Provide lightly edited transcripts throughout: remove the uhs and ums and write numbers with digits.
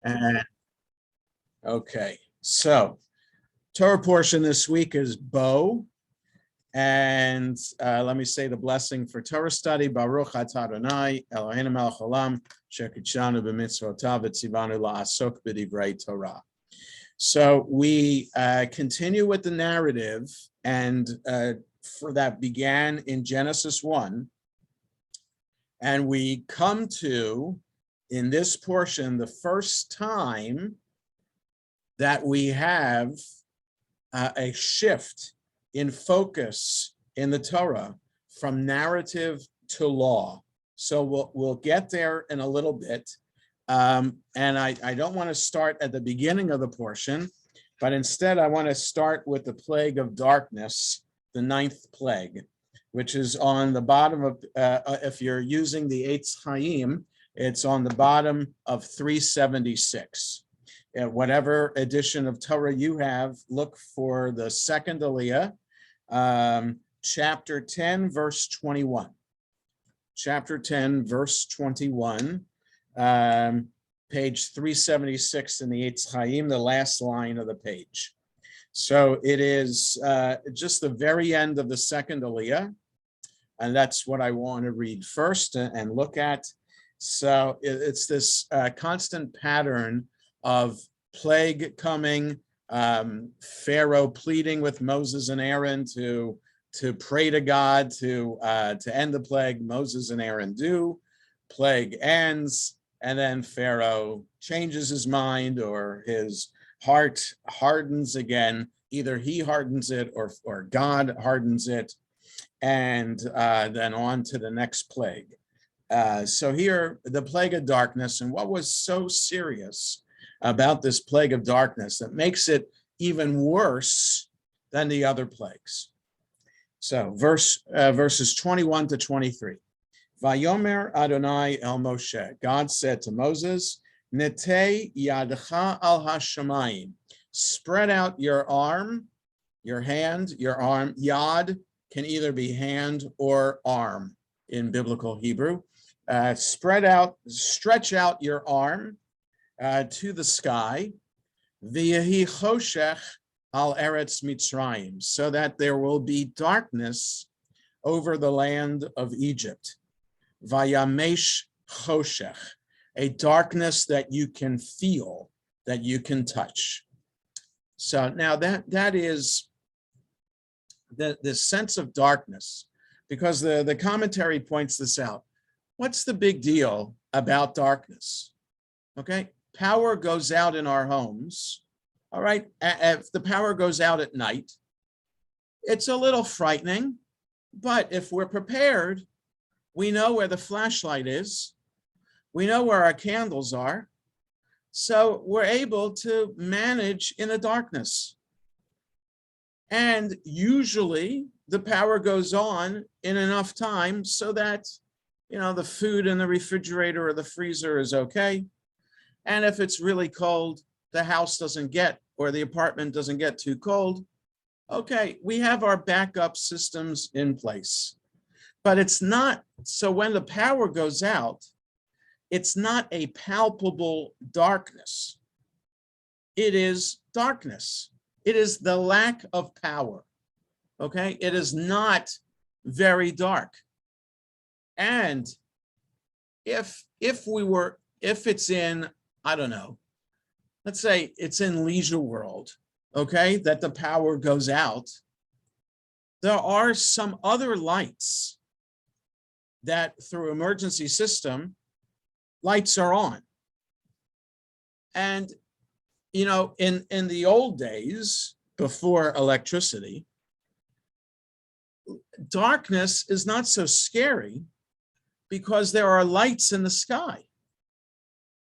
And okay, so Torah portion this week is Bo. And let me say the blessing for Torah study. Baruch atah Adonai Eloheinu melech haolam shekidshanu b'mitzvotav v'tzivanu la'asok b'divrei Torah. So we continue with the narrative, and for that began in Genesis 1. And we come to, in this portion, the first time that we have a shift in focus in the Torah from narrative to law. So we'll get there in a little bit. And I don't want to start at the beginning of the portion, but instead I want to start with the plague of darkness, the 9th plague, which is on the bottom of, if you're using the Eitz Chaim, it's on the bottom of 376. Whatever edition of Torah you have, look for the second Aliyah, chapter 10, verse 21. Chapter 10, verse 21, page 376 in the Eitz Chaim, the last line of the page. So it is just the very end of the second Aliyah, and that's what I want to read first and look at. So it's this constant pattern of plague coming, Pharaoh pleading with Moses and Aaron to pray to God to end the plague. Moses and Aaron do. Plague ends, and then Pharaoh changes his mind, or his heart hardens again. Either he hardens it or God hardens it, and then on to the next plague. So here, the plague of darkness, and what was so serious about this plague of darkness that makes it even worse than the other plagues. So verses 21 to 23. Vayomer Adonai el Moshe. God said to Moses, Netei yadcha al hashamayim. Spread out your arm, your hand, your arm. Yad can either be hand or arm in biblical Hebrew. Stretch out your arm to the sky, v'yehi choshech al eretz Mitzrayim, so that there will be darkness over the land of Egypt. Vayamesh choshech, a darkness that you can feel, that you can touch. So now that is the sense of darkness, because the commentary points this out. What's the big deal about darkness? Okay, power goes out in our homes. All right, if the power goes out at night, it's a little frightening, but if we're prepared, we know where the flashlight is, we know where our candles are, so we're able to manage in the darkness. And usually the power goes on in enough time so that, the food in the refrigerator or the freezer is okay. And if it's really cold, the house doesn't get, or the apartment doesn't get too cold, okay, we have our backup systems in place. But it's not, so when the power goes out, it's not a palpable darkness. It is darkness. It is the lack of power, okay? It is not very dark. And if it's in, I don't know, let's say it's in Leisure World, okay, that the power goes out, there are some other lights that through emergency system, lights are on. And, in the old days, before electricity, darkness is not so scary because there are lights in the sky.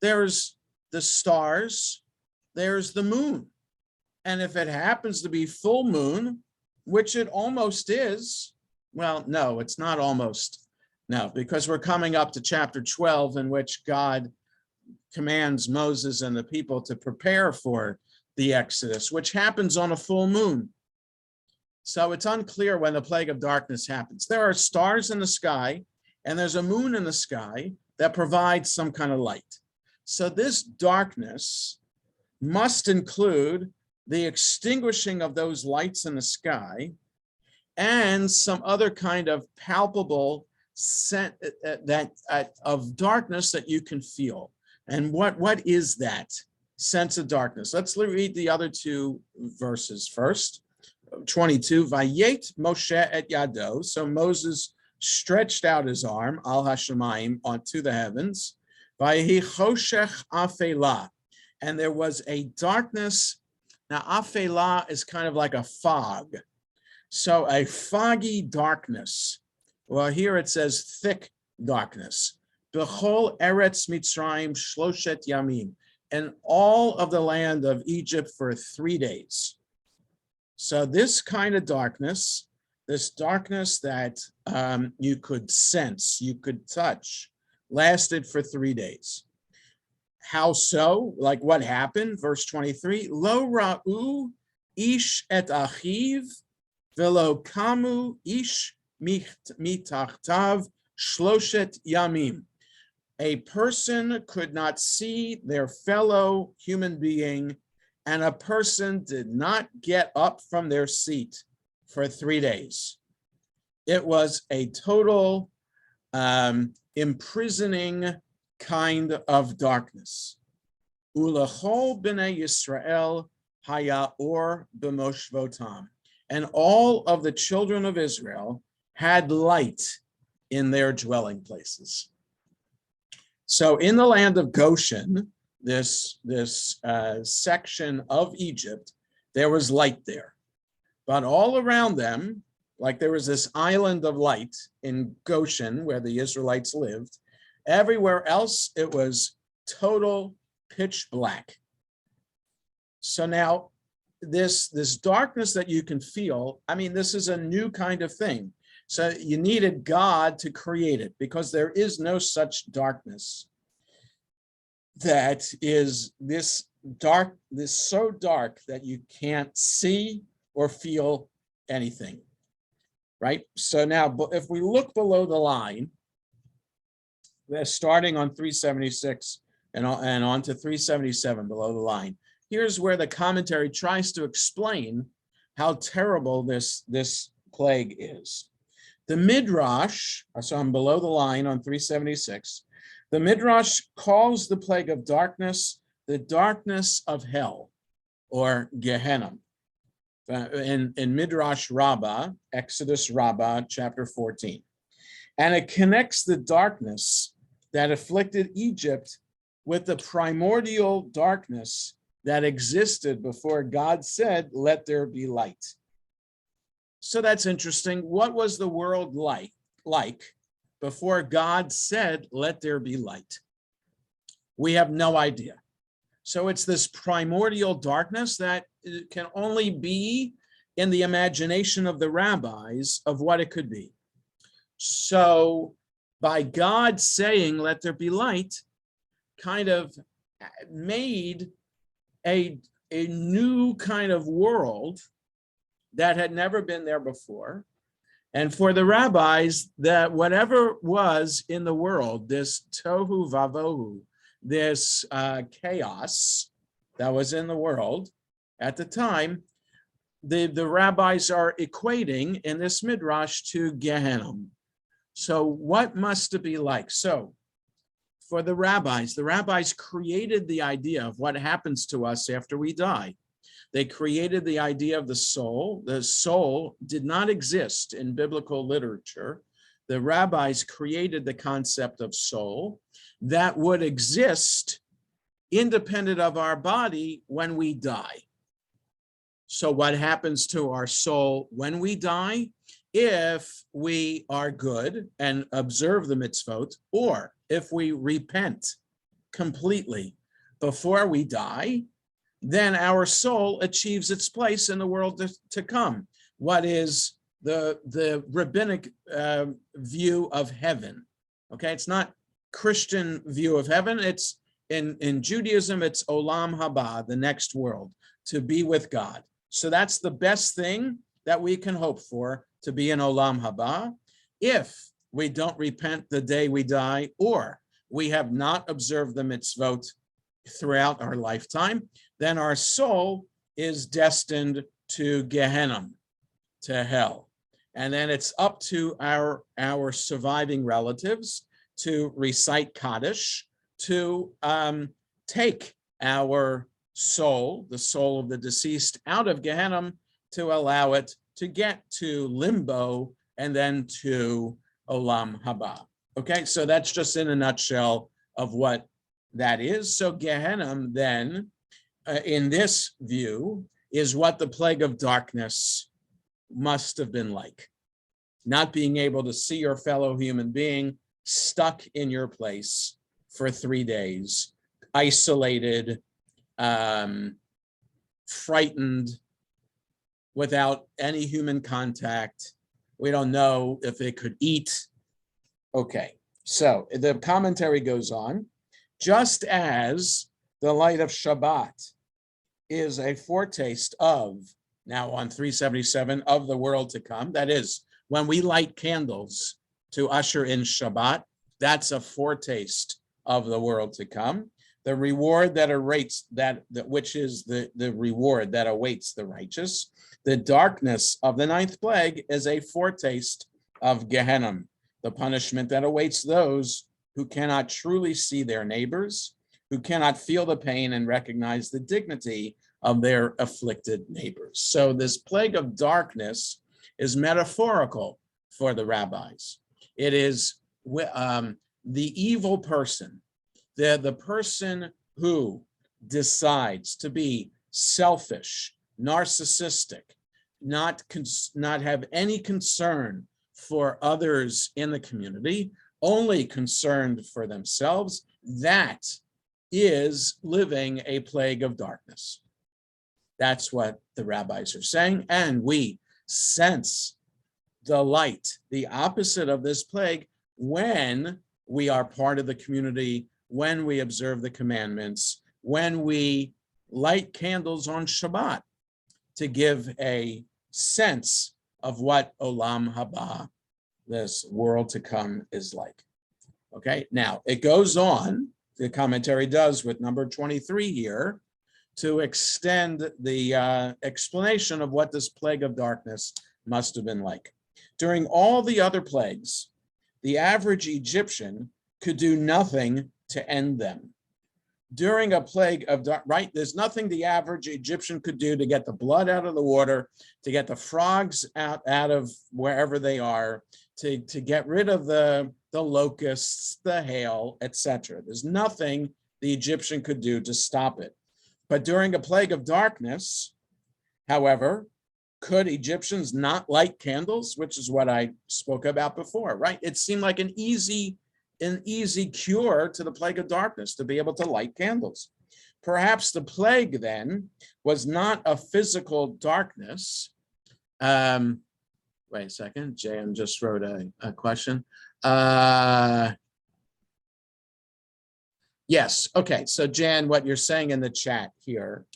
There's the stars, there's the moon. And if it happens to be full moon, which it almost is, well, no, it's not almost. No, because we're coming up to chapter 12, in which God commands Moses and the people to prepare for the Exodus, which happens on a full moon. So it's unclear when the plague of darkness happens. There are stars in the sky, and there's a moon in the sky that provides some kind of light. So this darkness must include the extinguishing of those lights in the sky and some other kind of palpable sense of darkness that you can feel. And what is that sense of darkness? Let's read the other two verses first. 22, Vayet Moshe et Yado. So Moses stretched out his arm, al hashemayim, onto the heavens. Vayehi choshech afela. And there was a darkness. Now, afela is kind of like a fog. So a foggy darkness. Well, here it says thick darkness. B'chol eretz Mitzrayim shloshet yamim. And all of the land of Egypt for 3 days. So this kind of darkness, this darkness that you could sense, you could touch, lasted for 3 days. How so? Like what happened? Verse 23, Lo ra'u ish et achiv, velo kamu ish mitachtav shloshet yamim. A person could not see their fellow human being, and a person did not get up from their seat for 3 days. It was a total imprisoning kind of darkness. Ulachol b'nei Yisrael haya or b'moshvotam. And all of the children of Israel had light in their dwelling places. So in the land of Goshen, this section of Egypt, there was light there. But all around them, like there was this island of light in Goshen where the Israelites lived, everywhere else it was total pitch black. So now this darkness that you can feel, I mean, this is a new kind of thing. So you needed God to create it because there is no such darkness that is this dark, this so dark that you can't see or feel anything, right? So now if we look below the line, we're starting on 376 and on to 377 below the line. Here's where the commentary tries to explain how terrible this plague is. The Midrash, so I'm below the line on 376, the Midrash calls the plague of darkness the darkness of hell, or Gehenna. In Midrash Rabbah, Exodus Rabbah, chapter 14. And it connects the darkness that afflicted Egypt with the primordial darkness that existed before God said, "Let there be light." So that's interesting. What was the world like before God said, "Let there be light"? We have no idea. So it's this primordial darkness that can only be in the imagination of the rabbis of what it could be. So by God saying, "Let there be light," kind of made a new kind of world that had never been there before. And for the rabbis, that whatever was in the world, this tohu vavohu, this chaos that was in the world at the time, the rabbis are equating in this midrash to Gehenna. So what must it be like? So for the rabbis created the idea of what happens to us after we die. They created the idea of the soul. The soul did not exist in biblical literature. The rabbis created the concept of soul that would exist independent of our body when we die. So what happens to our soul when we die? If we are good and observe the mitzvot, or if we repent completely before we die, then our soul achieves its place in the world to come. What is the rabbinic view of heaven? Okay, it's not Christian view of heaven. It's in Judaism, it's olam haba, the next world, to be with God. So that's the best thing that we can hope for, to be in olam haba, if we don't repent the day we die, or we have not observed the mitzvot throughout our lifetime, then our soul is destined to Gehenna, to hell. And then it's up to our surviving relatives to recite Kaddish, to take our soul, the soul of the deceased, out of Gehenna, to allow it to get to limbo and then to Olam Haba. Okay, so that's just in a nutshell of what that is. So Gehenna then, in this view, is what the plague of darkness must have been like. Not being able to see your fellow human being, stuck in your place for 3 days, isolated, frightened, without any human contact. We don't know if it could eat. Okay, so the commentary goes on. Just as the light of Shabbat is a foretaste of, now on 377, of the world to come, that is, when we light candles to usher in Shabbat, that's a foretaste of the world to come. The reward that awaits which is the reward that awaits the righteous. The darkness of the ninth plague is a foretaste of Gehenna, the punishment that awaits those who cannot truly see their neighbors, who cannot feel the pain and recognize the dignity of their afflicted neighbors. So this plague of darkness is metaphorical for the rabbis. It is the evil person, the person who decides to be selfish, narcissistic, not have any concern for others in the community, only concerned for themselves. That is living a plague of darkness. That's what the rabbis are saying, and we sense the light, the opposite of this plague, when we are part of the community, when we observe the commandments, when we light candles on Shabbat, to give a sense of what Olam Haba, this world to come, is like. Okay, now it goes on, the commentary does with number 23 here, to extend the explanation of what this plague of darkness must have been like. During all the other plagues, the average Egyptian could do nothing to end them. During a plague of dark, right, there's nothing the average Egyptian could do to get the blood out of the water, to get the frogs out of wherever they are, to get rid of the locusts, the hail, etc. There's nothing the Egyptian could do to stop it. But during a plague of darkness, however, could Egyptians not light candles, which is what I spoke about before, right? It seemed like an easy cure to the plague of darkness, to be able to light candles. Perhaps the plague then was not a physical darkness. Wait a second, JM just wrote a question. Yes, okay, so Jan, what you're saying in the chat here,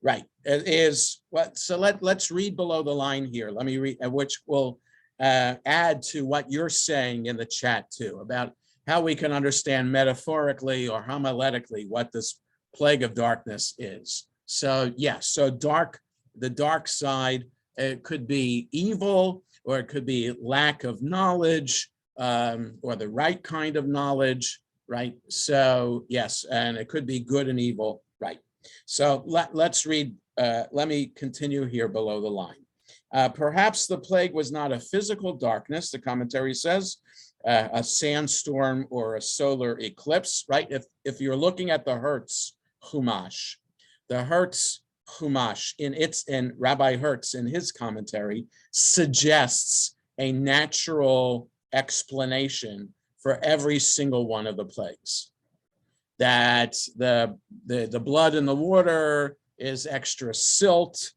right, is what, so let's read below the line here. Let me read, which will add to what you're saying in the chat too, about how we can understand metaphorically or homiletically what this plague of darkness is. So yes, so the dark side, it could be evil, or it could be lack of knowledge, or the right kind of knowledge, right? So yes, and it could be good and evil, right? So let's read, let me continue here below the line. Perhaps the plague was not a physical darkness, the commentary says, a sandstorm or a solar eclipse, right? If you're looking at the Hertz Chumash, the Hertz Chumash in Rabbi Hertz in his commentary suggests a natural explanation for every single one of the plagues. That the blood in the water is extra silt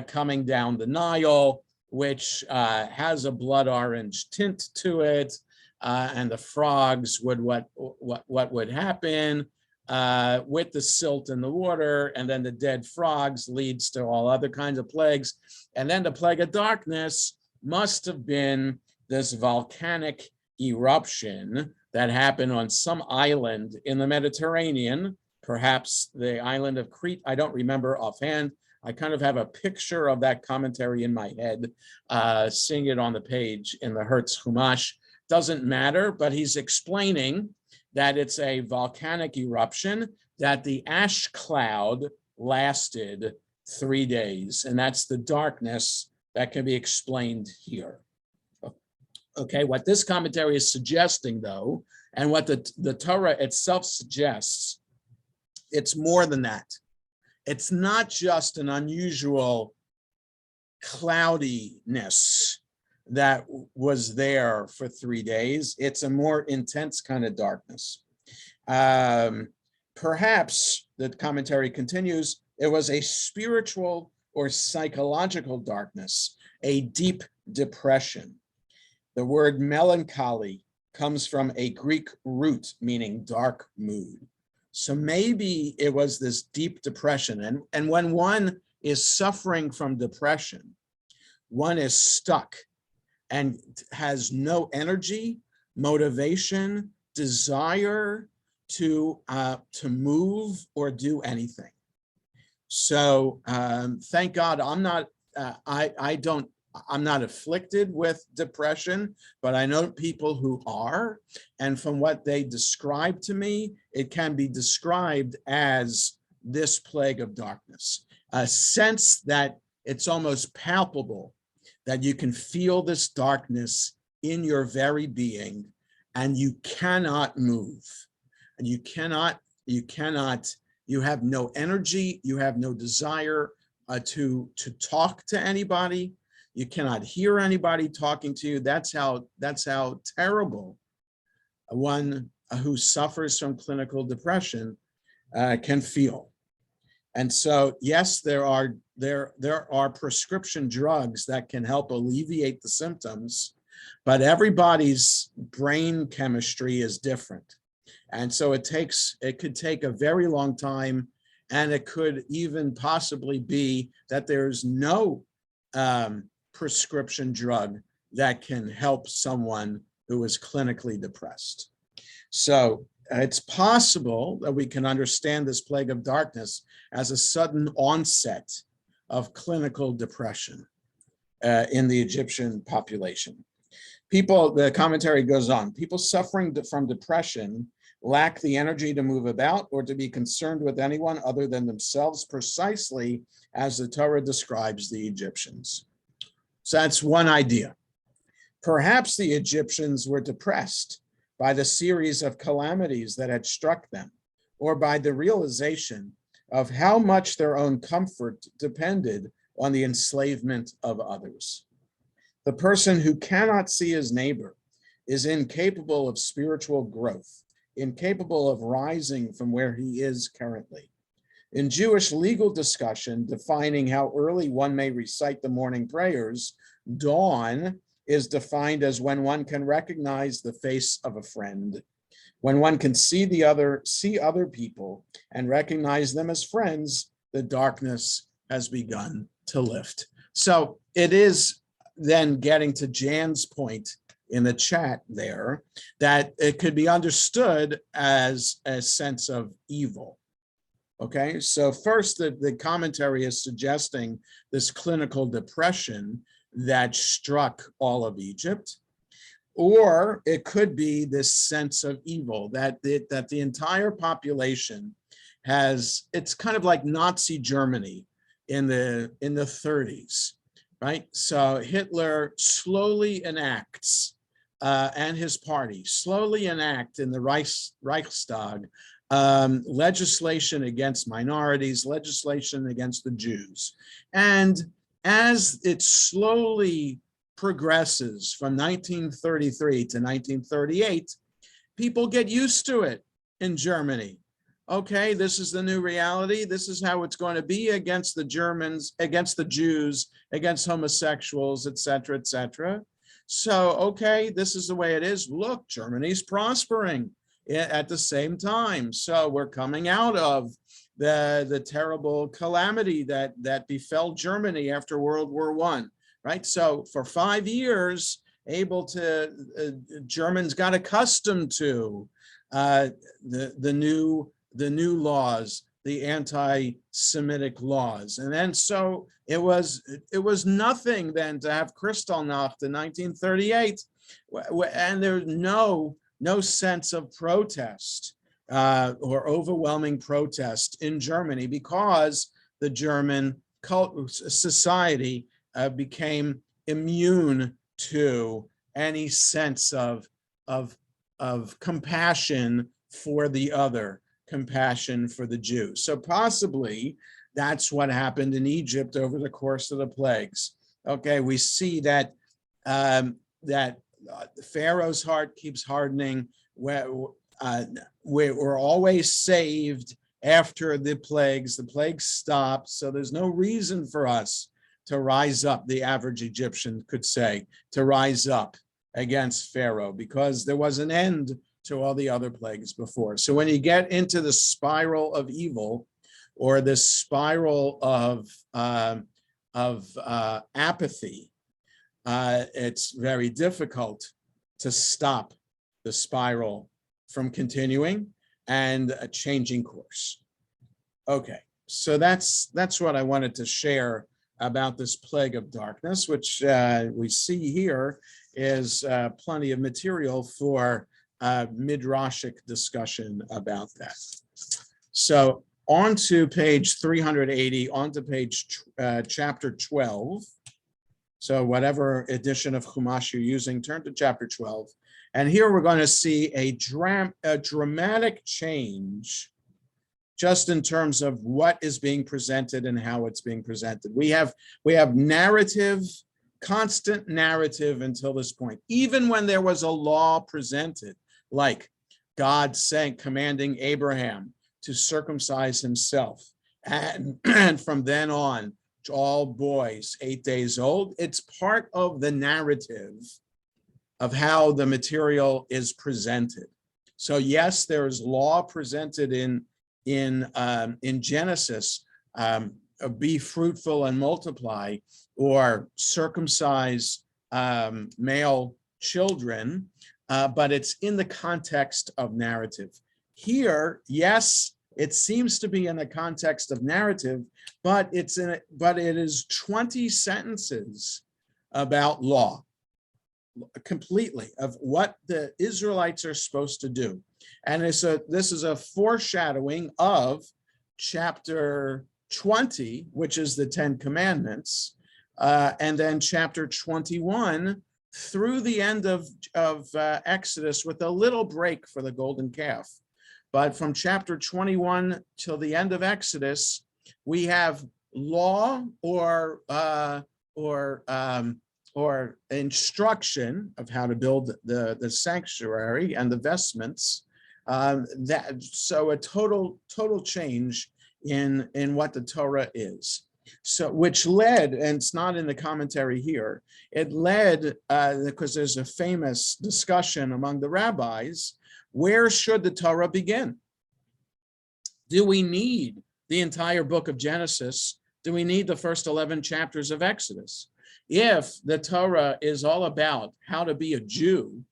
coming down the Nile, which has a blood orange tint to it, and the frogs would what would happen with the silt in the water, and then the dead frogs leads to all other kinds of plagues, and then the plague of darkness must have been this volcanic eruption that happened on some island in the Mediterranean, perhaps the island of Crete. I don't remember offhand. I kind of have a picture of that commentary in my head, seeing it on the page in the Hertz Chumash. Doesn't matter, but he's explaining that it's a volcanic eruption, that the ash cloud lasted 3 days, and that's the darkness that can be explained here. Okay, what this commentary is suggesting, though, and what the Torah itself suggests, it's more than that. It's not just an unusual cloudiness that was there for 3 days. It's a more intense kind of darkness. Perhaps, the commentary continues, it was a spiritual or psychological darkness, a deep depression. The word melancholy comes from a Greek root meaning dark mood. So maybe it was this deep depression. And when one is suffering from depression, one is stuck and has no energy, motivation, desire to move or do anything. So thank God I'm not I'm not afflicted with depression, but I know people who are, and from what they describe to me, it can be described as this plague of darkness, a sense that it's almost palpable, that you can feel this darkness in your very being, and you cannot move, and you have no energy, you have no desire to talk to anybody. You cannot hear anybody talking to you. That's how terrible one who suffers from clinical depression can feel. And so, yes, there are prescription drugs that can help alleviate the symptoms, but everybody's brain chemistry is different. And so it could take a very long time, and it could even possibly be that there's no prescription drug that can help someone who is clinically depressed. So it's possible that we can understand this plague of darkness as a sudden onset of clinical depression in the Egyptian population. The commentary goes on, people suffering from depression lack the energy to move about or to be concerned with anyone other than themselves, precisely as the Torah describes the Egyptians. So that's one idea. Perhaps the Egyptians were depressed by the series of calamities that had struck them, or by the realization of how much their own comfort depended on the enslavement of others. The person who cannot see his neighbor is incapable of spiritual growth, incapable of rising from where he is currently. In Jewish legal discussion defining how early one may recite the morning prayers, dawn is defined as when one can recognize the face of a friend, when one can see other people and recognize them as friends. The darkness has begun to lift. So it is then getting to Jan's point in the chat there, that it could be understood as a sense of evil. Okay, so first the commentary is suggesting this clinical depression that struck all of Egypt, or it could be this sense of evil that the entire population has. It's kind of like Nazi Germany in the 30s, right? So Hitler slowly enacts, and his party slowly enact in the Reichstag legislation against minorities, legislation against the Jews. And as it slowly progresses from 1933 to 1938, people get used to it in Germany. Okay, this is the new reality. This is how it's going to be against the Germans, against the Jews, against homosexuals, et cetera, et cetera. So, okay, this is the way it is. Look, Germany's prospering at the same time. So we're coming out of the terrible calamity that befell Germany after World War I, right? So for 5 years, able to, Germans got accustomed to the new laws, the anti-Semitic laws. And then so it was nothing then to have Kristallnacht in 1938, and there's no sense of protest or overwhelming protest in Germany, because the German society became immune to any sense of compassion for the other, compassion for the Jews. So possibly that's what happened in Egypt over the course of the plagues. Okay, we see that Pharaoh's heart keeps hardening. We're always saved after the plagues. The plagues stop, so there's no reason for us to rise up, the average Egyptian could say, to rise up against Pharaoh, because there was an end to all the other plagues before. So when you get into the spiral of evil, or the spiral of apathy, it's very difficult to stop the spiral from continuing and changing course. Okay, so that's what I wanted to share about this plague of darkness, which we see here is plenty of material for midrashic discussion about that. So on to page 380, on to page chapter 12. So whatever edition of Chumash you're using, turn to chapter 12. And here we're going to see a dramatic change just in terms of what is being presented and how it's being presented. We have narrative, constant narrative until this point. Even when there was a law presented, like God commanding Abraham to circumcise himself, and from then on, all boys 8 days old, it's part of the narrative of how the material is presented. So yes, there is law presented in Genesis, be fruitful and multiply, or circumcise male children, but it's in the context of narrative. Here, yes, it seems to be in the context of narrative, but it is 20 sentences about law, completely, of what the Israelites are supposed to do. And this is a foreshadowing of chapter 20, which is the 10 Commandments, and then chapter 21 through the end of Exodus, with a little break for the golden calf. But from chapter 21 till the end of Exodus, we have law or instruction of how to build the sanctuary and the vestments. So a total change in what the Torah is. So which led, and it's not in the commentary here, it led, because there's a famous discussion among the rabbis, where should the Torah begin? Do we need the entire book of Genesis? Do we need the first 11 chapters of Exodus? If the Torah is all about how to be a Jew,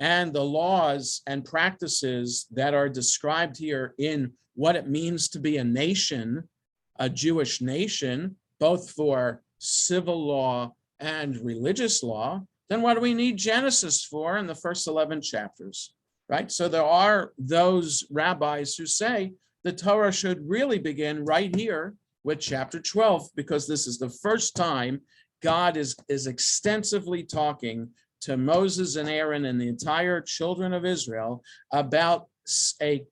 and the laws and practices that are described here in what it means to be a nation, a Jewish nation, both for civil law and religious law, then what do we need Genesis for in the first 11 chapters, right? So there are those rabbis who say the Torah should really begin right here with chapter 12, because this is the first time God is extensively talking to Moses and Aaron and the entire children of Israel about a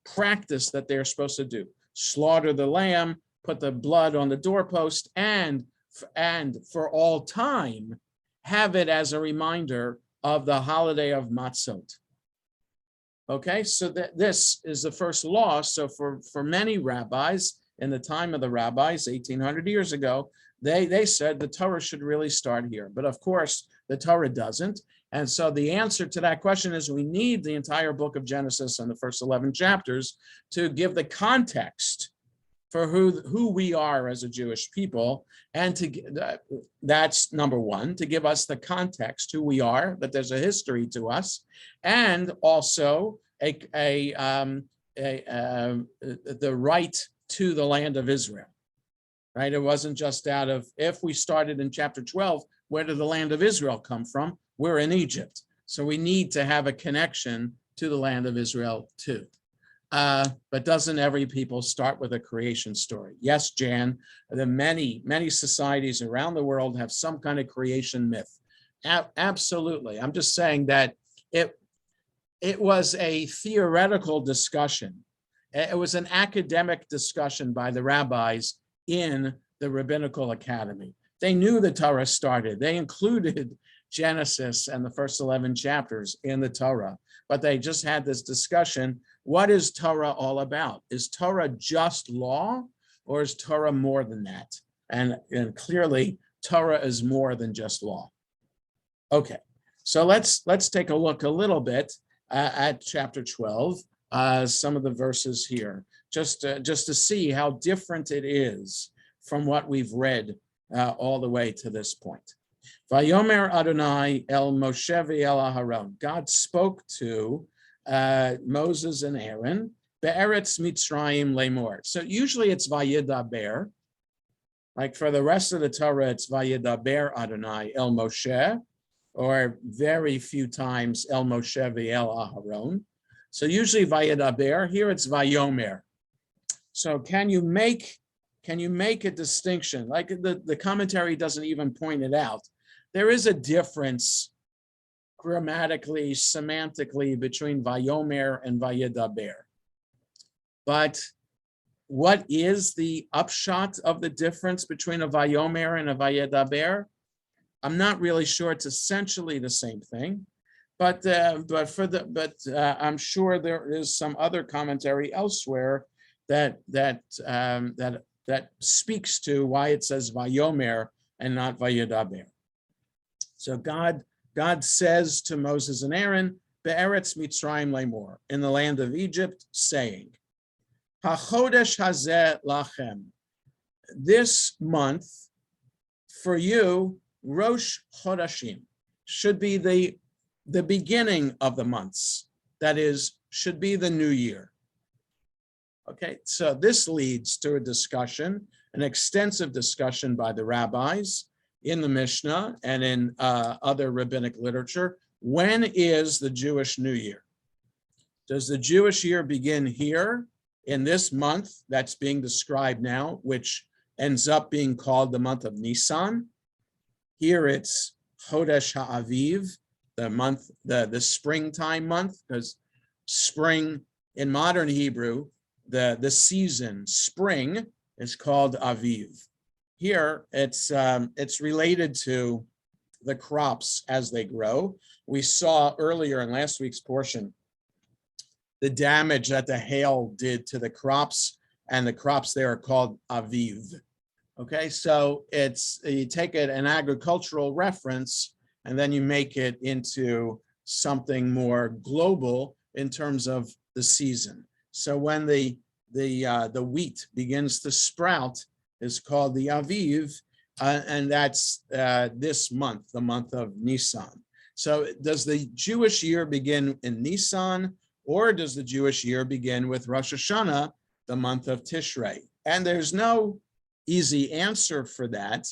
practice that they're supposed to do. Slaughter the lamb, put the blood on the doorpost, and for all time, have it as a reminder of the holiday of Matzot. Okay, so this is the first law. So for many rabbis, in the time of the rabbis, 1800 years ago, they said the Torah should really start here. But of course, the Torah doesn't. And so the answer to that question is we need the entire book of Genesis and the first 11 chapters to give the context for who we are as a Jewish people, and that's number one, to give us the context, who we are, that there's a history to us, and also the right to the land of Israel, right? It wasn't just out of, if we started in chapter 12, where did the land of Israel come from? We're in Egypt. So we need to have a connection to the land of Israel too. But doesn't every people start with a creation story? Yes, Jan, the many societies around the world have some kind of creation myth. Absolutely. I'm just saying that it was a theoretical discussion. It was an academic discussion by the rabbis in the Rabbinical Academy. They knew the Torah started. They included Genesis and the first 11 chapters in the Torah, but they just had this discussion. What is Torah all about? Is Torah just law, or is Torah more than that? And clearly, Torah is more than just law. Okay, so let's take a look a little bit at chapter 12, some of the verses here, just to see how different it is from what we've read all the way to this point. Vayomer Adonai el Moshe ve'el Aharon. God spoke to Moses and Aaron, Be'eretz Mitzrayim lemor. So usually it's Vayidaber. Like for the rest of the Torah, it's Vayidaber Adonai el Moshe, or very few times el Moshe ve'el Aharon. So usually Vayidaber. Here it's Vayomer. So can you make a distinction? Like the commentary doesn't even point it out. There is a difference grammatically, semantically between Vayomer and Vayidaber. But what is the upshot of the difference between a Vayomer and a Vayidaber? I'm not really sure. It's essentially the same thing, but I'm sure there is some other commentary elsewhere that speaks to why it says Vayomer and not Vayidaber. So God says to Moses and Aaron, Be'eretz Mitzrayim lemor, in the land of Egypt, saying, HaChodesh hazeh lachem, this month for you, Rosh Chodashim, should be the beginning of the months. That is, should be the new year. Okay, so this leads to a discussion, an extensive discussion by the rabbis in the Mishnah and in other rabbinic literature. When is the Jewish New Year? Does the Jewish year begin here in this month that's being described now, which ends up being called the month of Nisan? Here it's Chodesh HaAviv, the month, the springtime month, because spring in modern Hebrew, the season, spring, is called Aviv. Here, it's related to the crops as they grow. We saw earlier in last week's portion the damage that the hail did to the crops, and the crops there are called Aviv. Okay, so you take it an agricultural reference, and then you make it into something more global in terms of the season. So when the wheat begins to sprout, is called the Aviv, and that's this month, the month of Nisan. So does the Jewish year begin in Nisan, or does the Jewish year begin with Rosh Hashanah, the month of Tishrei? And there's no easy answer for that.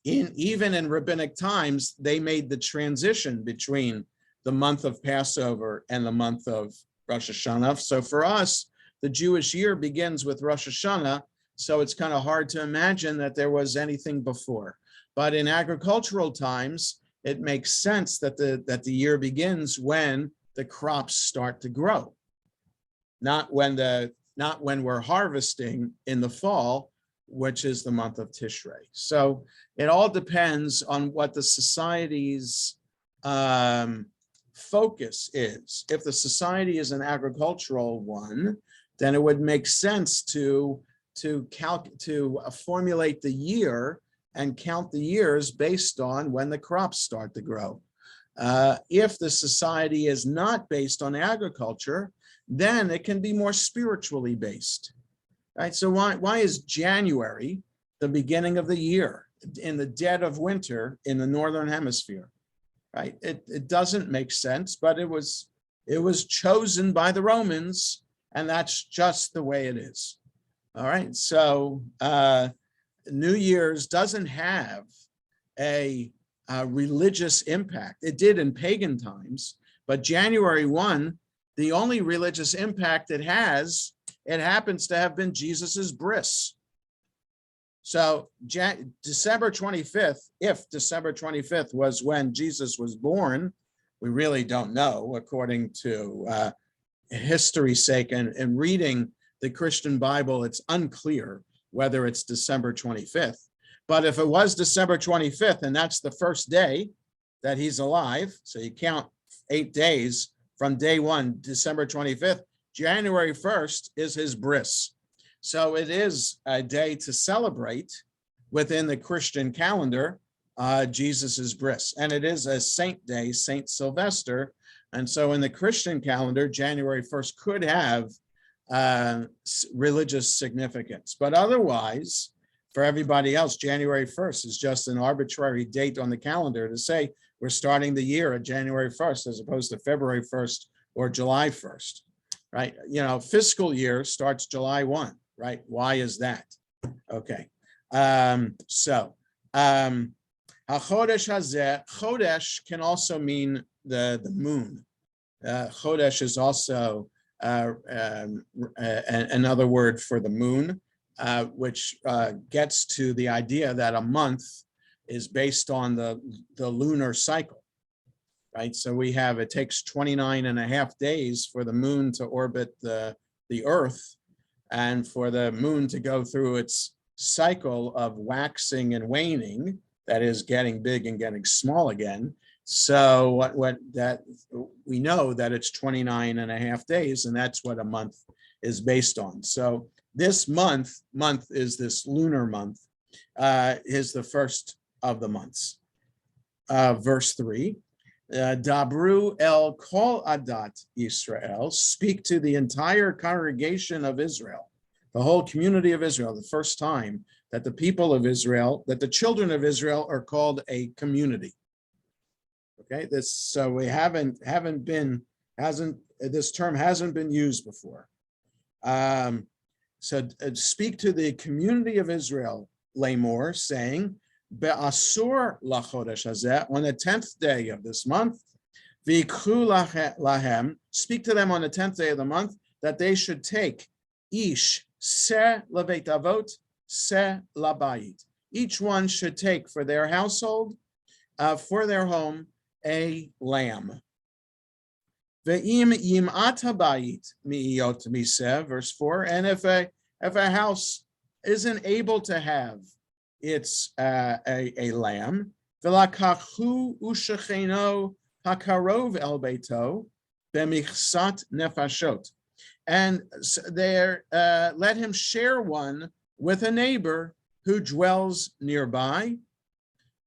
Even in rabbinic times, they made the transition between the month of Passover and the month of Rosh Hashanah. So for us, the Jewish year begins with Rosh Hashanah, so it's kind of hard to imagine that there was anything before. But in agricultural times, it makes sense that the year begins when the crops start to grow, not when we're harvesting in the fall, which is the month of Tishrei. So it all depends on what the society's focus is. If the society is an agricultural one, then it would make sense to formulate the year and count the years based on when the crops start to grow. If the society is not based on agriculture, then it can be more spiritually based. right? So why is January the beginning of the year in the dead of winter in the Northern Hemisphere, right? It doesn't make sense, but it was chosen by the Romans, and that's just the way it is. All right, so New Year's doesn't have a religious impact. It did in pagan times, but January 1, the only religious impact it has, it happens to have been Jesus's bris. So December 25th, if December 25th was when Jesus was born, we really don't know, according to history's sake, and reading the Christian Bible, it's unclear whether it's December 25th. But if it was December 25th, and that's the first day that he's alive, so you count 8 days from day one, December 25th, January 1st is his bris. So it is a day to celebrate within the Christian calendar, Jesus's bris. And it is a saint day, Saint Sylvester. And so in the Christian calendar, January 1st could have religious significance. But otherwise, for everybody else, January 1st is just an arbitrary date on the calendar to say we're starting the year at January 1st as opposed to February 1st or July 1st, right? You know, fiscal year starts July 1, right? Why is that? Okay. HaChodesh Hazeh, Chodesh can also mean the moon. Chodesh is also another word for the moon, which gets to the idea that a month is based on the lunar cycle, right? So we have, it takes 29 and a half days for the moon to orbit the earth and for the moon to go through its cycle of waxing and waning, that is getting big and getting small again. So what that we know that it's 29 and a half days, and that's what a month is based on. So this month is this lunar month, is the first of the months. Verse 3, Dabru el kol adat Yisrael, speak to the entire congregation of Israel, the whole community of Israel, the first time that the people of Israel, that the children of Israel are called a community. Okay, this this term hasn't been used before. So speak to the community of Israel, Lamor, saying, Be'asur lachodesh hazeh, on the 10th day of this month, v'ikhu lahem, speak to them on the 10th day of the month, that they should take ish se lebeit avot, se labayit. Each one should take for their household, for their home, a lamb. Ve'im yimat habayit mi'iyot miseh, verse 4, and if a house isn't able to have its a lamb, v'lakachu ushecheno hakarov el beito b'michsat nefashot, and there let him share one with a neighbor who dwells nearby,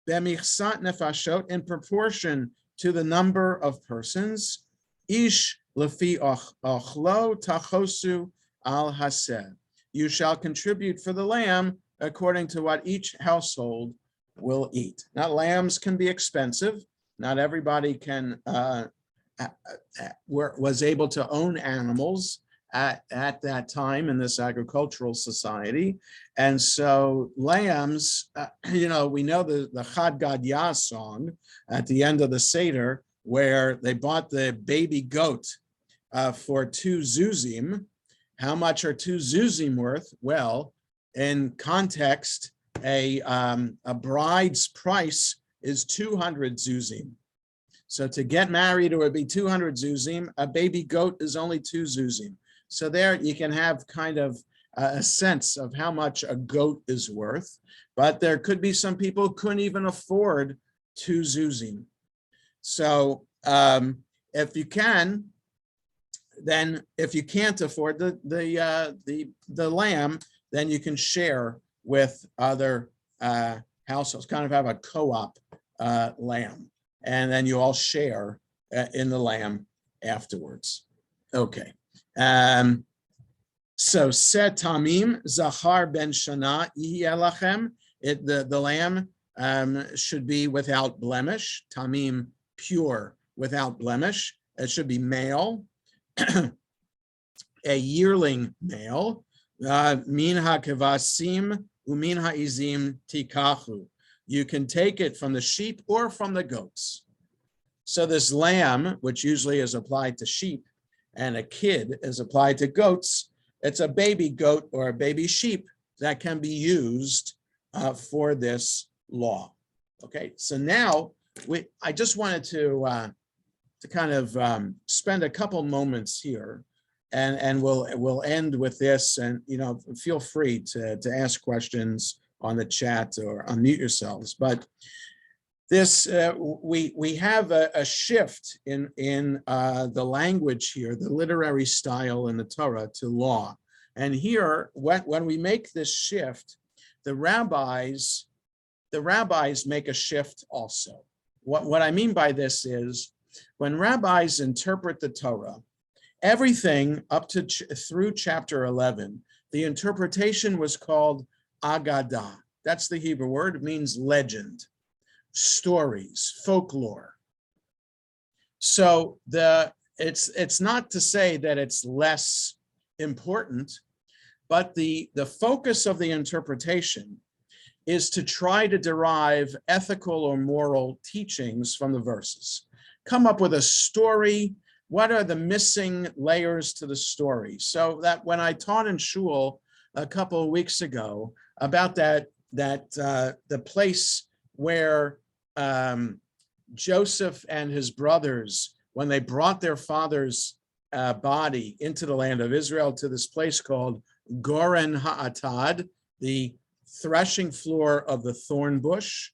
b'michsat nefashot, in proportion to the number of persons, ish lefi ochlo tachosu al haseh. You shall contribute for the lamb according to what each household will eat. Now, lambs can be expensive. Not everybody can was able to own animals at that time in this agricultural society. And so lambs, we know the Chad Gadya song at the end of the Seder, where they bought the baby goat for 2 zuzim. How much are 2 zuzim worth? Well, in context, a bride's price is 200 zuzim. So to get married, it would be 200 zuzim. A baby goat is only 2 zuzim. So there you can have kind of a sense of how much a goat is worth. But there could be some people who couldn't even afford 2 zuzim. So if you can, then if you can't afford the lamb, then you can share with other households, kind of have a co-op lamb, and then you all share in the lamb afterwards. Okay. So set tamim zachar ben shana yelachem. The lamb should be without blemish. Tamim, pure, without blemish. It should be male, a yearling male. Min hakevasim umin haizim tikachu. You can take it from the sheep or from the goats. So this lamb, which usually is applied to sheep, and a kid is applied to goats, it's a baby goat or a baby sheep that can be used for this law. Okay, so now I just wanted to kind of spend a couple moments here, and we'll end with this. And feel free to ask questions on the chat or unmute yourselves. But this we have a shift in the language here, the literary style in the Torah to law. And here, when we make this shift, the rabbis make a shift also. What I mean by this is, when rabbis interpret the Torah, everything up to through chapter 11, the interpretation was called agadah. That's the Hebrew word. It means legend, stories, folklore. So it's not to say that it's less important, but the focus of the interpretation is to try to derive ethical or moral teachings from the verses. Come up with a story. What are the missing layers to the story? So that when I taught in shul a couple of weeks ago about the place where Joseph and his brothers, when they brought their father's body into the land of Israel, to this place called Goren Ha'atad, the threshing floor of the thorn bush,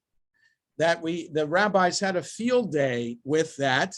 that the rabbis had a field day with that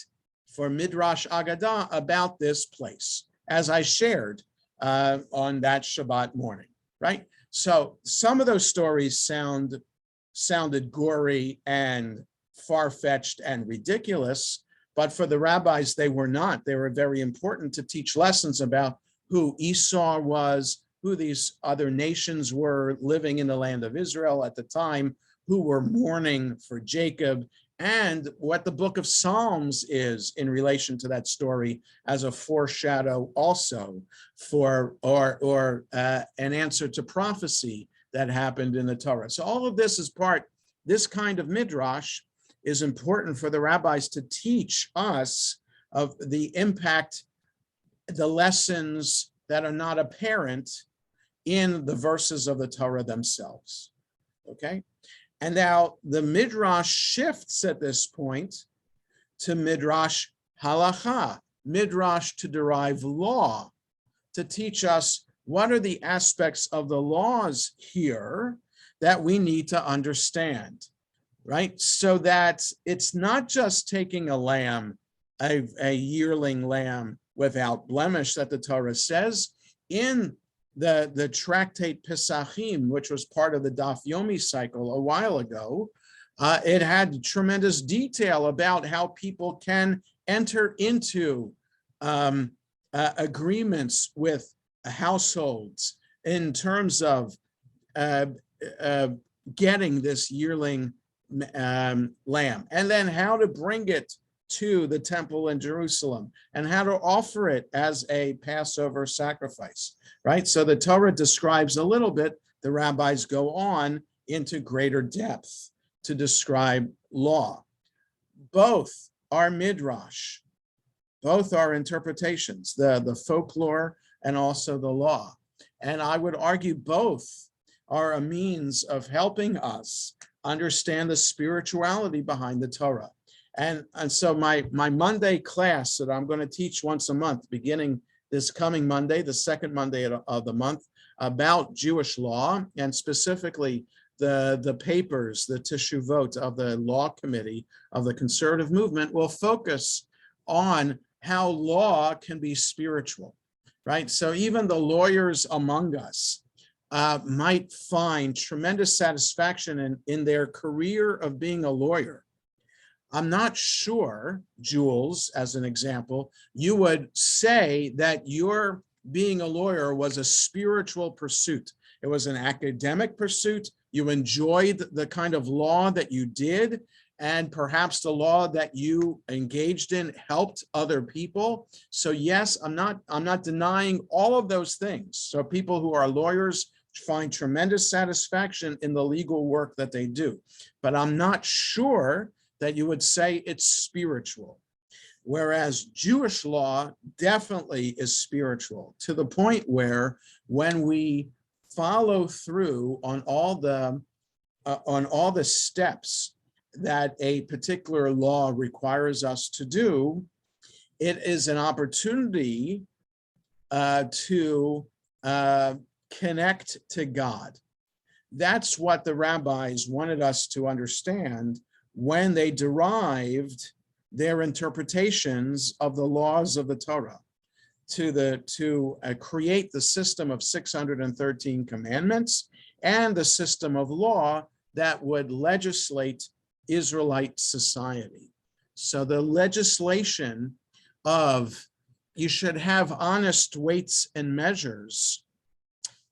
for Midrash Agadah about this place, as I shared on that Shabbat morning, right? So some of those stories sounded gory and far-fetched and ridiculous, but for the rabbis, they were not. They were very important to teach lessons about who Esau was, who these other nations were living in the land of Israel at the time, who were mourning for Jacob, and what the book of Psalms is in relation to that story as a foreshadow also for an answer to prophecy that happened in the Torah. So all of this is this kind of midrash is important for the rabbis to teach us of the impact, the lessons that are not apparent in the verses of the Torah themselves, okay? And now the midrash shifts at this point to midrash halacha, midrash to derive law, to teach us what are the aspects of the laws here that we need to understand, right? So that it's not just taking a lamb, a yearling lamb without blemish that the Torah says. In the tractate Pesachim, which was part of the Daf Yomi cycle a while ago, it had tremendous detail about how people can enter into agreements with households in terms of getting this yearling lamb, and then how to bring it to the temple in Jerusalem, and how to offer it as a Passover sacrifice, right? So the Torah describes a little bit, the rabbis go on into greater depth to describe law. Both are midrash, both are interpretations, the folklore and also the law. And I would argue both are a means of helping us understand the spirituality behind the Torah. And so my Monday class that I'm going to teach once a month, beginning this coming Monday, the second Monday of the month, about Jewish law, and specifically the papers, the teshuvot of the law committee of the conservative movement, will focus on how law can be spiritual, right? So even the lawyers among us might find tremendous satisfaction in their career of being a lawyer. I'm not sure, Jules, as an example, you would say that your being a lawyer was a spiritual pursuit. It was an academic pursuit. You enjoyed the kind of law that you did, and perhaps the law that you engaged in helped other people. So yes, I'm not denying all of those things. So people who are lawyers find tremendous satisfaction in the legal work that they do. But I'm not sure that you would say it's spiritual. Whereas Jewish law definitely is spiritual, to the point where when we follow through on all the steps that a particular law requires us to do, it is an opportunity to connect to God. That's what the rabbis wanted us to understand when they derived their interpretations of the laws of the Torah to create the system of 613 commandments and the system of law that would legislate Israelite society. So the legislation of you should have honest weights and measures,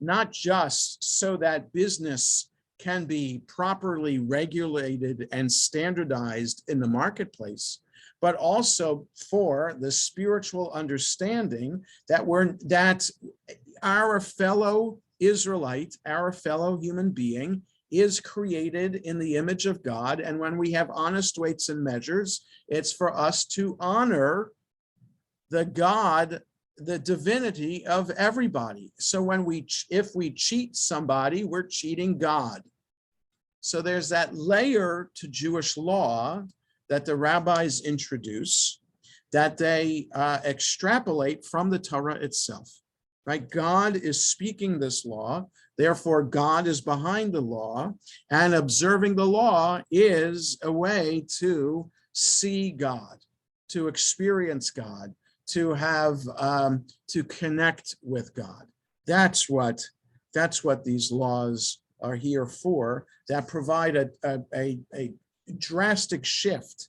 not just so that business can be properly regulated and standardized in the marketplace, but also for the spiritual understanding that our fellow Israelite, our fellow human being, is created in the image of God. And when we have honest weights and measures, it's for us to honor the God, the divinity of everybody. So if we cheat somebody, we're cheating God. So there's that layer to Jewish law that the rabbis introduce, that they extrapolate from the Torah itself, right? God is speaking this law, therefore God is behind the law, and observing the law is a way to see God, to experience God, to have, to connect with God. That's what these laws are here for, that provide a drastic shift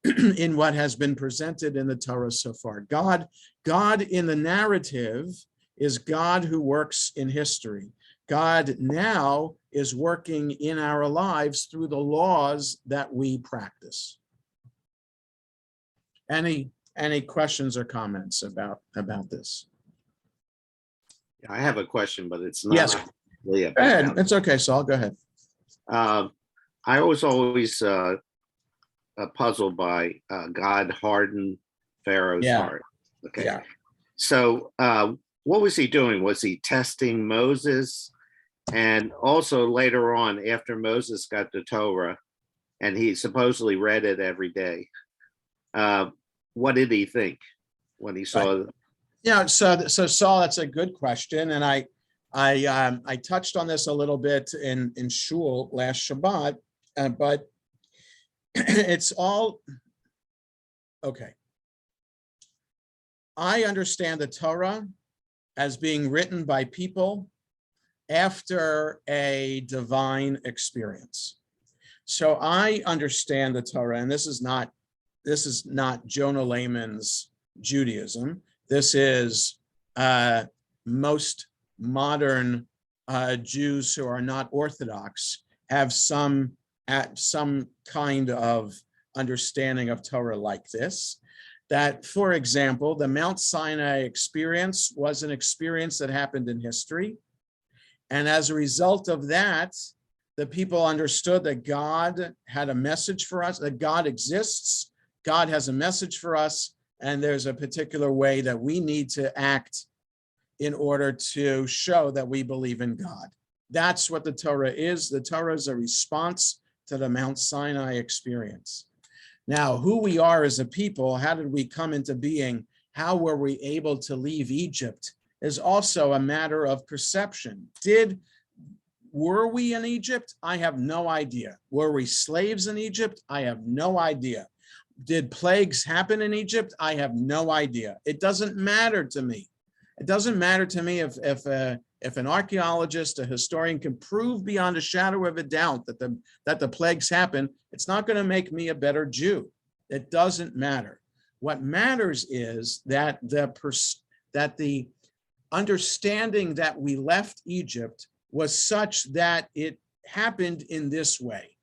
in what has been presented in the Torah so far. God in the narrative is God who works in history. God now is working in our lives through the laws that we practice. Any questions or comments about this? I have a question, but it's not. Yes. Really go ahead. It's okay, Saul. Go ahead. I was always puzzled by God hardened Pharaoh's heart. Okay. Yeah. So what was he doing? Was he testing Moses? And also later on, after Moses got the Torah, and he supposedly read it every day, what did he think when he saw? Yeah. So Saul, that's a good question, and I touched on this a little bit in shul last Shabbat, but it's all okay. I understand the Torah as being written by people after a divine experience. So I understand the Torah, and this is not Jonah Layman's Judaism. This is most modern Jews who are not Orthodox have some kind of understanding of Torah like this. That, for example, the Mount Sinai experience was an experience that happened in history. And as a result of that, the people understood that God had a message for us, that God exists, God has a message for us, and there's a particular way that we need to act in order to show that we believe in God. That's what the Torah is. The Torah is a response to the Mount Sinai experience. Now, who we are as a people, how did we come into being? How were we able to leave Egypt is also a matter of perception. Were we in Egypt? I have no idea. Were we slaves in Egypt? I have no idea. Did plagues happen in Egypt? I have no idea. It doesn't matter to me. It doesn't matter to me if an archaeologist, a historian can prove beyond a shadow of a doubt that the plagues happen. It's not going to make me a better Jew. It doesn't matter. What matters is that the understanding that we left Egypt was such that it happened in this way,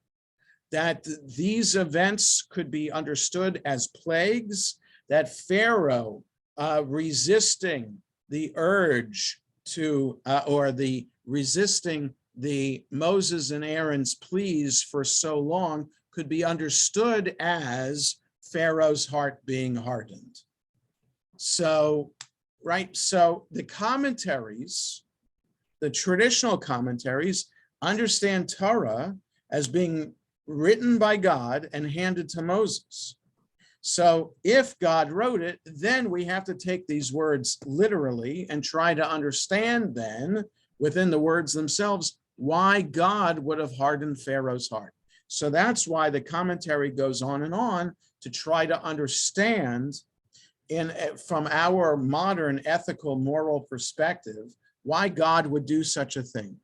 that these events could be understood as plagues, that Pharaoh resisting the urge to, or the resisting the Moses and Aaron's pleas for so long could be understood as Pharaoh's heart being hardened. So, right, so the commentaries, the traditional commentaries, understand Torah as being written by God and handed to Moses. So if God wrote it, then we have to take these words literally and try to understand then within the words themselves why God would have hardened Pharaoh's heart. So that's why the commentary goes on to try to understand from our modern ethical moral perspective why God would do such a thing.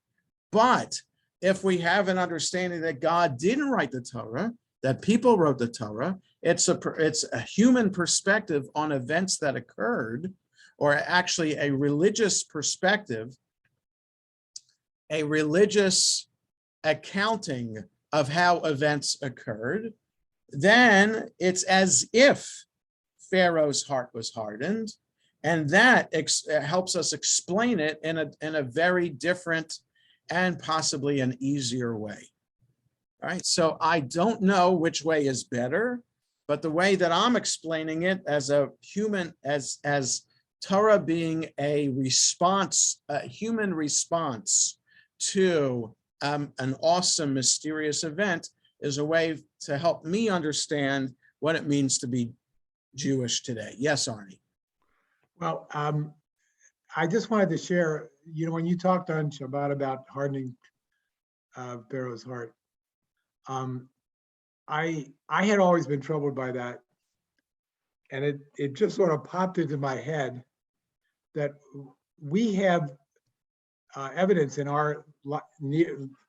But if we have an understanding that God didn't write the Torah, that people wrote the Torah, it's a human perspective on events that occurred, or actually a religious perspective, a religious accounting of how events occurred, then it's as if Pharaoh's heart was hardened, and that helps us explain it in a very different and possibly an easier way. All right, so I don't know which way is better, but the way that I'm explaining it as a human, as Torah being a response, a human response to an awesome, mysterious event, is a way to help me understand what it means to be Jewish today. Yes, Arnie. Well, I just wanted to share, when you talked on Shabbat about hardening Pharaoh's heart, I had always been troubled by that. And it just sort of popped into my head that we have evidence in our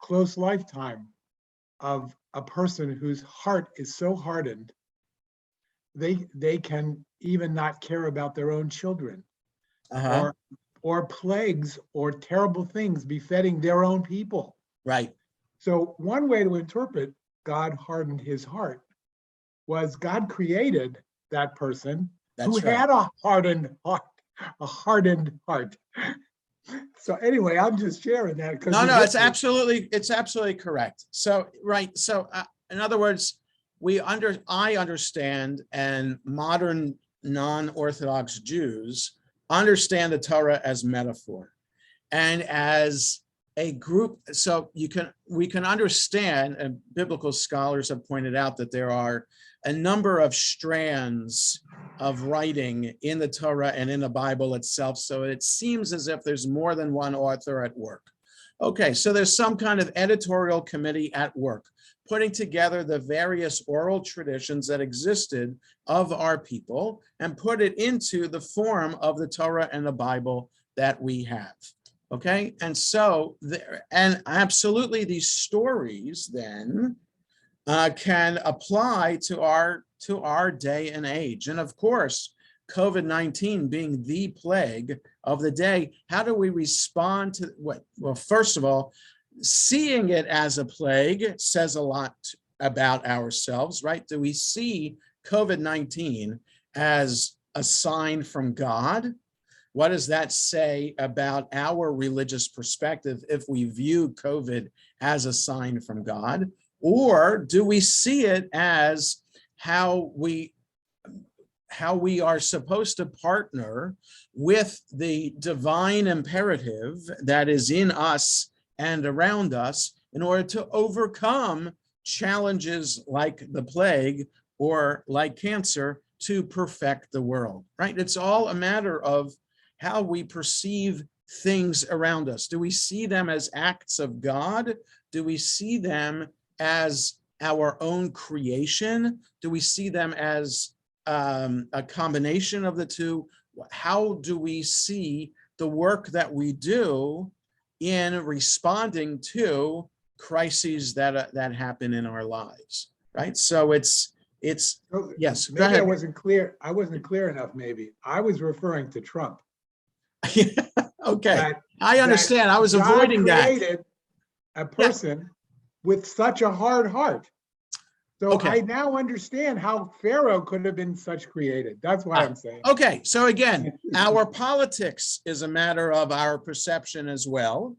close lifetime of a person whose heart is so hardened, they can even not care about their own children, or plagues or terrible things befitting their own people. Right. So one way to interpret God hardened his heart was God created that person who had a hardened heart. So anyway, I'm just sharing that because no, it's absolutely correct. So right, so in other words, I understand, and modern non-Orthodox Jews understand the Torah as metaphor and as a group. So we can understand, and biblical scholars have pointed out that there are a number of strands of writing in the Torah and in the Bible itself. So it seems as if there's more than one author at work. Okay, so there's some kind of editorial committee at work, putting together the various oral traditions that existed of our people and put it into the form of the Torah and the Bible that we have. Okay, and so, and absolutely these stories then can apply to our day and age. And of course, COVID-19 being the plague of the day, how do we respond to what? Well, first of all, seeing it as a plague says a lot about ourselves, right? Do we see COVID-19 as a sign from God? What does that say about our religious perspective if we view COVID as a sign from God? Or do we see it as how we are supposed to partner with the divine imperative that is in us and around us in order to overcome challenges like the plague or like cancer to perfect the world, right? It's all a matter of how we perceive things around us. Do we see them as acts of God? Do we see them as our own creation? Do we see them as a combination of the two? How do we see the work that we do in responding to crises that happen in our lives, right? So it's yes. Maybe Go ahead. I wasn't clear enough. Maybe I was referring to Trump. Okay, that I understand. I was God avoiding that. created a person with such a hard heart. So Okay. I now understand how Pharaoh could have been such created. That's why I'm saying. Okay, so again, our politics is a matter of our perception as well,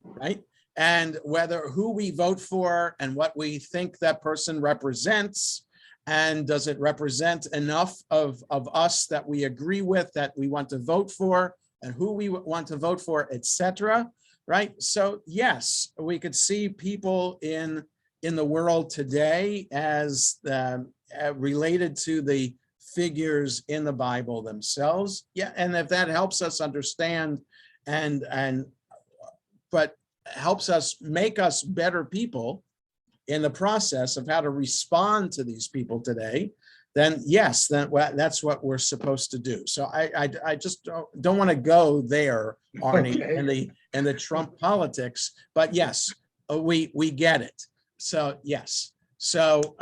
right? And whether who we vote for and what we think that person represents, and does it represent enough of us that we agree with, that we want to vote for, and who we want to vote for, etc. Right? So yes, we could see people in the world today as related to the figures in the Bible themselves. Yeah, and if that helps us understand but helps us make us better people in the process of how to respond to these people today, then yes, that's what we're supposed to do. So I just don't want to go there, Arnie, Okay. and the Trump politics, but yes, we get it. So yes. So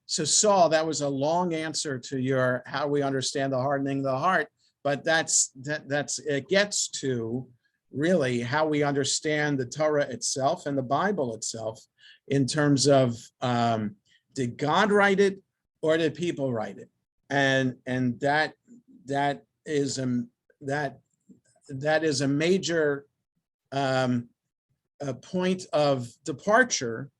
so Saul, that was a long answer to your how we understand the hardening of the heart, but that's it gets to really how we understand the Torah itself and the Bible itself in terms of did God write it or did people write it? And that is a major a point of departure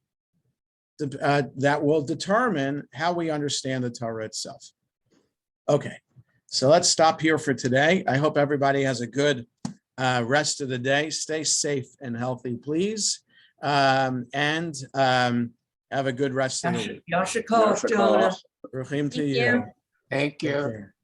that will determine how we understand the Torah itself. Okay, so let's stop here for today. I hope everybody has a good rest of the day. Stay safe and healthy, please. And have a good rest of the week. Yasha Kov, Jonah. Ruchim to Thank you. you. Thank Take you. care.